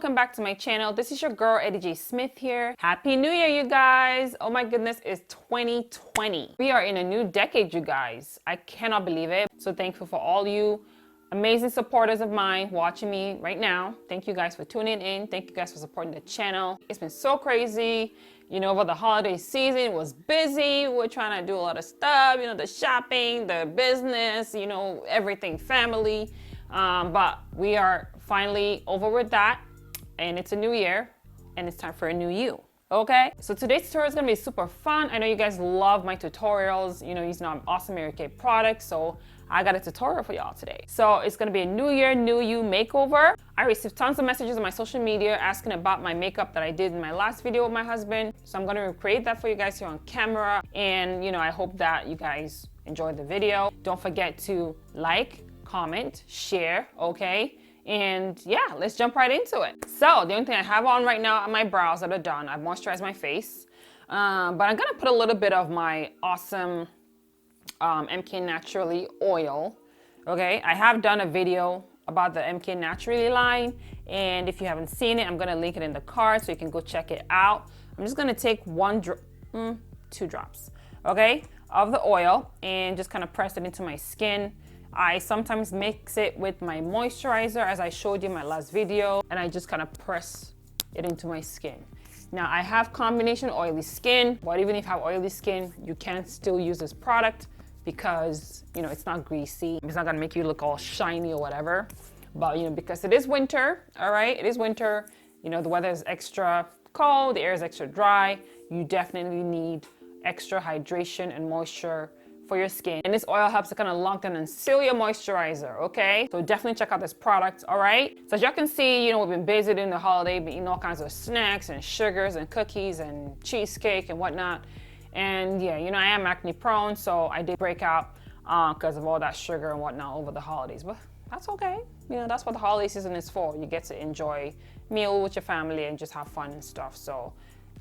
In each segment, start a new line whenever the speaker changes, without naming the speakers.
welcome back to my channel. This is your girl eddyjsmith here. Happy New Year, you guys. Oh my goodness, it's 2020. We are in a new decade, you guys. I cannot believe it. So thankful for all you amazing supporters of mine watching me right now. Thank you guys for tuning in. Thank you guys for supporting the channel. It's been so crazy. You know, over the holiday season, it was busy. We were trying to do a lot of stuff, you know, the shopping, the business, you know, everything, family. But we are finally over with that, and it's a new year, and it's time for a new you. Okay, so today's tutorial is gonna be super fun. I know you guys love my tutorials, you know, using an awesome marykay product, so I got a tutorial for y'all today. So it's gonna be a new year, new you makeover. I received tons of messages on my social media asking about my makeup that I did in my last video with my husband. So I'm gonna recreate that for you guys here on camera. And you know, I hope that you guys enjoyed the video. Don't forget to like, comment, share, okay? And yeah, let's jump right into it. So the only thing I have on right now are my brows that are done. I've moisturized my face, but I'm gonna put a little bit of my awesome MK Naturally oil. Okay, I have done a video about the MK Naturally line, and if you haven't seen it, I'm gonna link it in the card so you can go check it out. I'm just gonna take two drops, okay, of the oil and just kind of press it into my skin. I sometimes mix it with my moisturizer, as I showed you in my last video, and I just kind of press it into my skin. Now, I have combination oily skin, but even if you have oily skin, you can still use this product because, you know, it's not greasy. It's not gonna make you look all shiny or whatever. But, you know, because it is winter, all right? It is winter, you know, the weather is extra cold, the air is extra dry. You definitely need extra hydration and moisture for your skin, and this oil helps to kind of lock in and seal your moisturizer. Okay, so definitely check out this product. All right, so as y'all can see, you know, we've been busy in the holiday, been eating all kinds of snacks and sugars and cookies and cheesecake and whatnot. And yeah, you know, I am acne prone, so I did break out because of all that sugar and whatnot over the holidays, but that's okay. You know, that's what the holiday season is for. You get to enjoy meal with your family and just have fun and stuff. So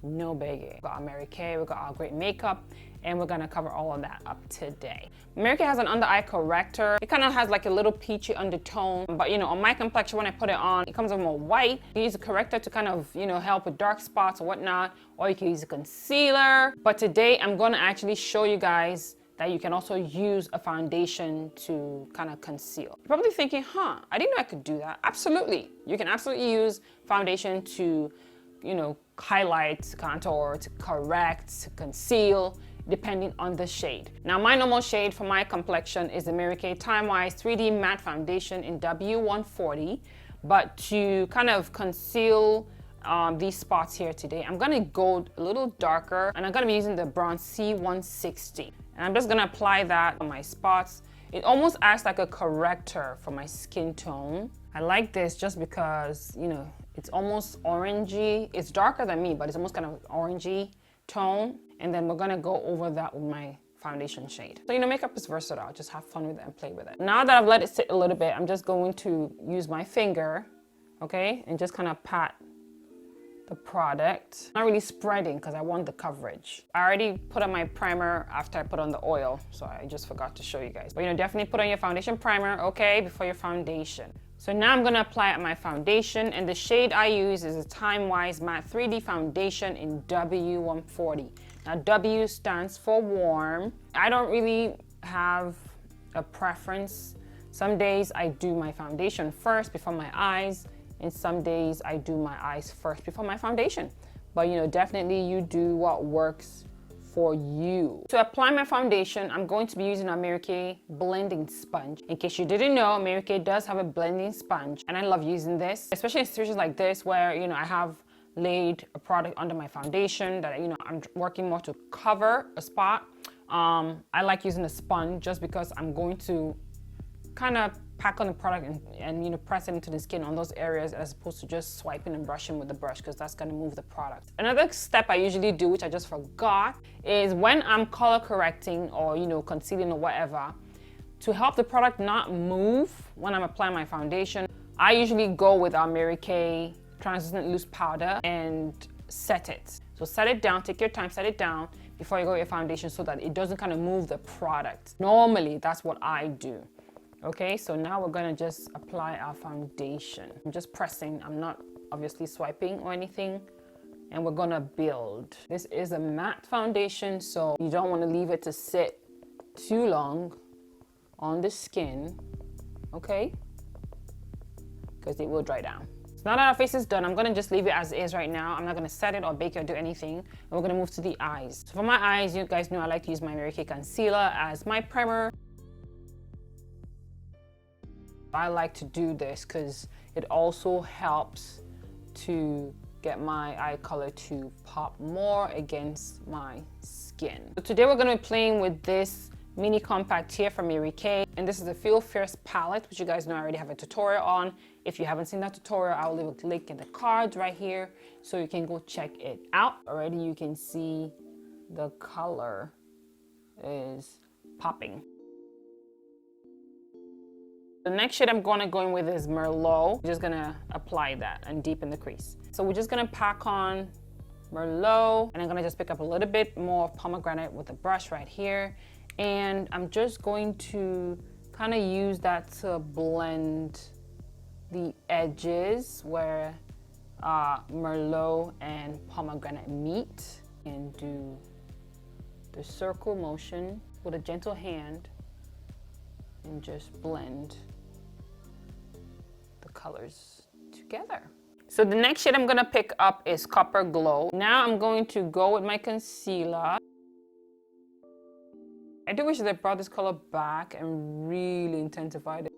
no biggie. We got our marykay, we got our great makeup, and we're gonna cover all of that up today. Marykay has an under eye corrector. It kind of has like a little peachy undertone, but you know, on my complexion, when I put it on, it comes out more white. You use a corrector to kind of, you know, help with dark spots or whatnot, or you can use a concealer. But today, I'm gonna actually show you guys that you can also use a foundation to kind of conceal. You're probably thinking, I didn't know I could do that. Absolutely, you can absolutely use foundation to, you know, highlight, contour, to correct, to conceal, depending on the shade. Now, my normal shade for my complexion is the marykay Time Wise 3D Matte Foundation in W140, but to kind of conceal these spots here today, I'm gonna go a little darker, and I'm gonna be using the bronze C160. And I'm just gonna apply that on my spots. It almost acts like a corrector for my skin tone. I like this just because, you know, it's almost orangey. It's darker than me, but it's almost kind of orangey tone. And then we're gonna go over that with my foundation shade. So, you know, makeup is versatile. Just have fun with it and play with it. Now that I've let it sit a little bit, I'm just going to use my finger, okay? And just kind of pat the product. Not really spreading because I want the coverage. I already put on my primer after I put on the oil, so I just forgot to show you guys. But, you know, definitely put on your foundation primer, okay, before your foundation. So now I'm gonna apply my foundation, and the shade I use is a Time Wise Matte 3D Foundation in W140. Now W stands for warm. I don't really have a preference. Some days I do my foundation first before my eyes, and some days I do my eyes first before my foundation. But you know, definitely you do what works for you. To apply my foundation, I'm going to be using a marykay blending sponge. In case you didn't know, marykay does have a blending sponge, and I love using this, especially in situations like this where, you know, I have laid a product under my foundation that, you know, I'm working more to cover a spot. I like using a sponge just because I'm going to kind of pack on the product and you know, press it into the skin on those areas as opposed to just swiping and brushing with the brush, because that's going to move the product. Another step I usually do, which I just forgot, is when I'm color correcting or, you know, concealing or whatever, to help the product not move when I'm applying my foundation, I usually go with our marykay translucent loose powder and set it. So set it down, take your time, set it down before you go with your foundation so that it doesn't kind of move the product. Normally, that's what I do. Okay, so now we're gonna just apply our foundation. I'm just pressing, I'm not obviously swiping or anything. And we're gonna build. This is a matte foundation, so you don't wanna leave it to sit too long on the skin, okay? Because it will dry down. So now that our face is done, I'm gonna just leave it as is right now. I'm not gonna set it or bake it or do anything. And we're gonna move to the eyes. So for my eyes, you guys know I like to use my Mary-Kay concealer as my primer. I like to do this because it also helps to get my eye color to pop more against my skin. So today we're gonna be playing with this mini compact here from Marykay, and this is the Feel Fierce palette, which you guys know I already have a tutorial on. If you haven't seen that tutorial, I'll leave a link in the cards right here so you can go check it out. Already you can see the color is popping. The next shade I'm gonna go in with is Merlot. I'm just gonna apply that and deepen the crease. So we're just gonna pack on Merlot, and I'm gonna just pick up a little bit more pomegranate with a brush right here. And I'm just going to kind of use that to blend the edges where Merlot and pomegranate meet, and do the circle motion with a gentle hand and just blend the colors together. So the next shade I'm gonna pick up is Copper Glow. Now I'm going to go with my concealer. I do wish that I brought this color back and really intensified it.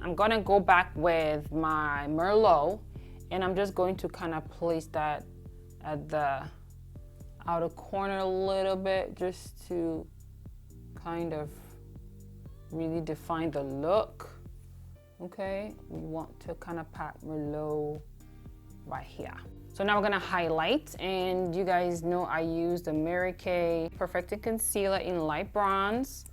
I'm gonna go back with my Merlot, and I'm just going to kind of place that at the outer corner a little bit, just to kind of really define the look. Okay, we want to kind of pack Merlot right here. So now we're gonna highlight, and you guys know I use the Mary-Kay Perfecting Concealer in light bronze.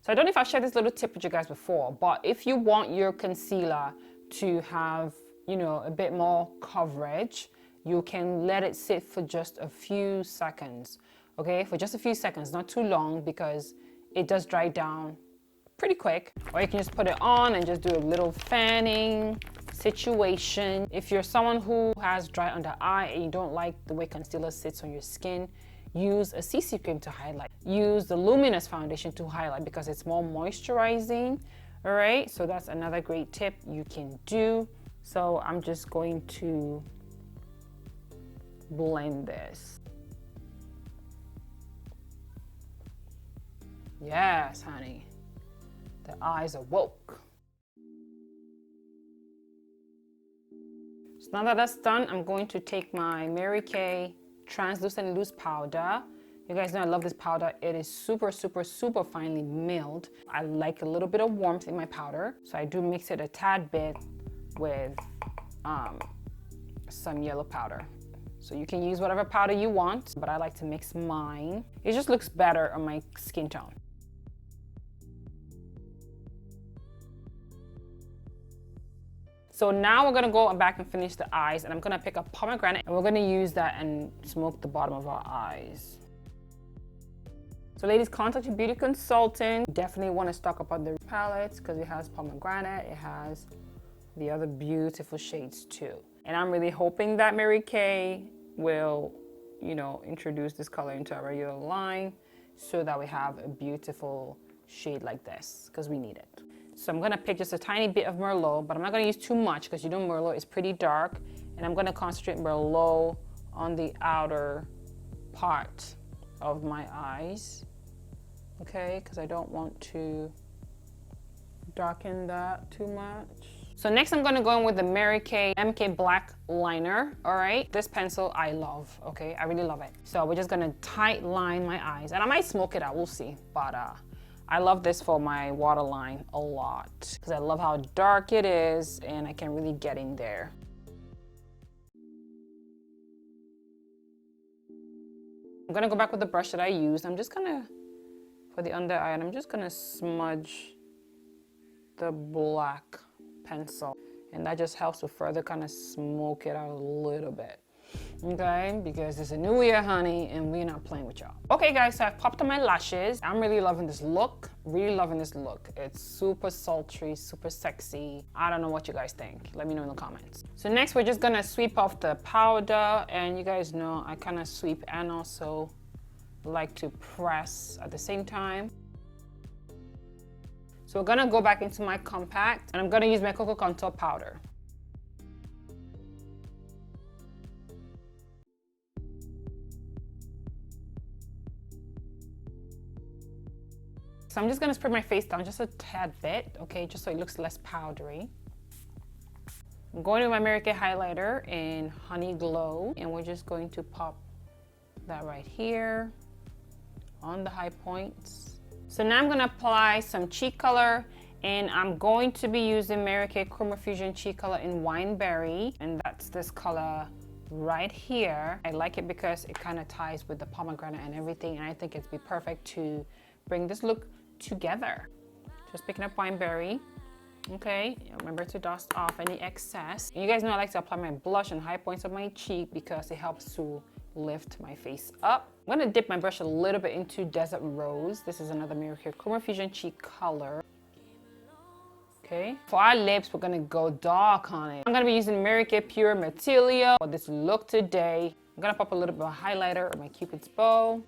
So I don't know if I've shared this little tip with you guys before, but if you want your concealer to have, you know, a bit more coverage, you can let it sit for just a few seconds, okay? For just a few seconds, not too long, because it does dry down pretty quick. Or you can just put it on and just do a little fanning situation. If you're someone who has dry under eye and you don't like the way concealer sits on your skin, use a CC cream to highlight. Use the luminous foundation to highlight because it's more moisturizing, all right? So that's another great tip you can do. So I'm just going to blend this. Yes, honey. The eyes are woke. So now that that's done, I'm going to take my Mary-Kay Translucent Loose Powder. You guys know I love this powder. It is super, super, super finely milled. I like a little bit of warmth in my powder, so I do mix it a tad bit with some yellow powder. So you can use whatever powder you want, but I like to mix mine. It just looks better on my skin tone. So now we're gonna go back and finish the eyes, and I'm gonna pick up pomegranate, and we're gonna use that and smoke the bottom of our eyes. So ladies, contact your beauty consultant. Definitely wanna stock up on the palettes because it has pomegranate, it has the other beautiful shades too. And I'm really hoping that Mary-Kay will, you know, introduce this color into our regular line so that we have a beautiful shade like this, because we need it. So I'm gonna pick just a tiny bit of Merlot, but I'm not gonna use too much because you know Merlot is pretty dark, and I'm gonna concentrate Merlot on the outer part of my eyes, okay? Because I don't want to darken that too much. So next I'm gonna go in with the Mary-Kay MK Black Liner, all right? This pencil I love, okay? I really love it. So we're just gonna tight line my eyes, and I might smoke it out, we'll see, but I love this for my waterline a lot because I love how dark it is and I can really get in there. I'm gonna go back with the brush that I used. I'm just gonna, for the under eye, and I'm just gonna smudge the black pencil. And that just helps to further kind of smoke it out a little bit. okay? Because it's a new year, honey, and we're not playing with y'all. Okay, guys, so I've popped on my lashes. I'm really loving this look. Really loving this look. It's super sultry, super sexy. I don't know what you guys think. Let me know in the comments. So next, we're just gonna sweep off the powder, and you guys know I kind of sweep and also like to press at the same time. So we're gonna go back into my compact, and I'm gonna use my Cocoa Contour powder. So I'm just gonna spread my face down just a tad bit, okay, just so it looks less powdery. I'm going with my marykay highlighter in Honey Glow, and we're just going to pop that right here on the high points. So now I'm gonna apply some cheek color, and I'm going to be using marykay Chroma Fusion cheek color in Wineberry, and that's this color right here. I like it because it kind of ties with the pomegranate and everything, and I think it'd be perfect to bring this look together. Just picking up Wineberry. Okay, remember to dust off any excess. And you guys know I like to apply my blush on high points of my cheek because it helps to lift my face up. I'm gonna dip my brush a little bit into Desert Rose. This is another marykay Chroma Fusion cheek color. Okay, for our lips, we're gonna go dark on it. I'm gonna be using marykay Pure Material for this look today. I'm gonna pop a little bit of highlighter on my Cupid's bow.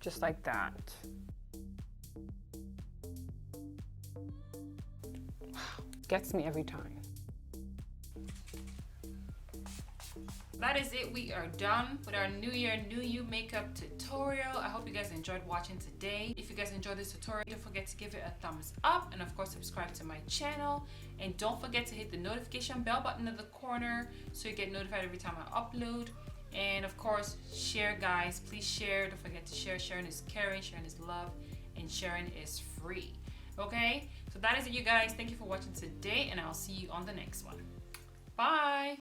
Just like that. Gets me every time. That is it. We are done with our New Year, New You makeup tutorial. I hope you guys enjoyed watching today. If you guys enjoyed this tutorial, don't forget to give it a thumbs up, and of course subscribe to my channel. And don't forget to hit the notification bell button in the corner so you get notified every time I upload. And of course, share, guys. Please share. Don't forget to share. Sharing is caring, sharing is love, and sharing is free. Okay? So that is it, you guys. Thank you for watching today, and I'll see you on the next one. Bye!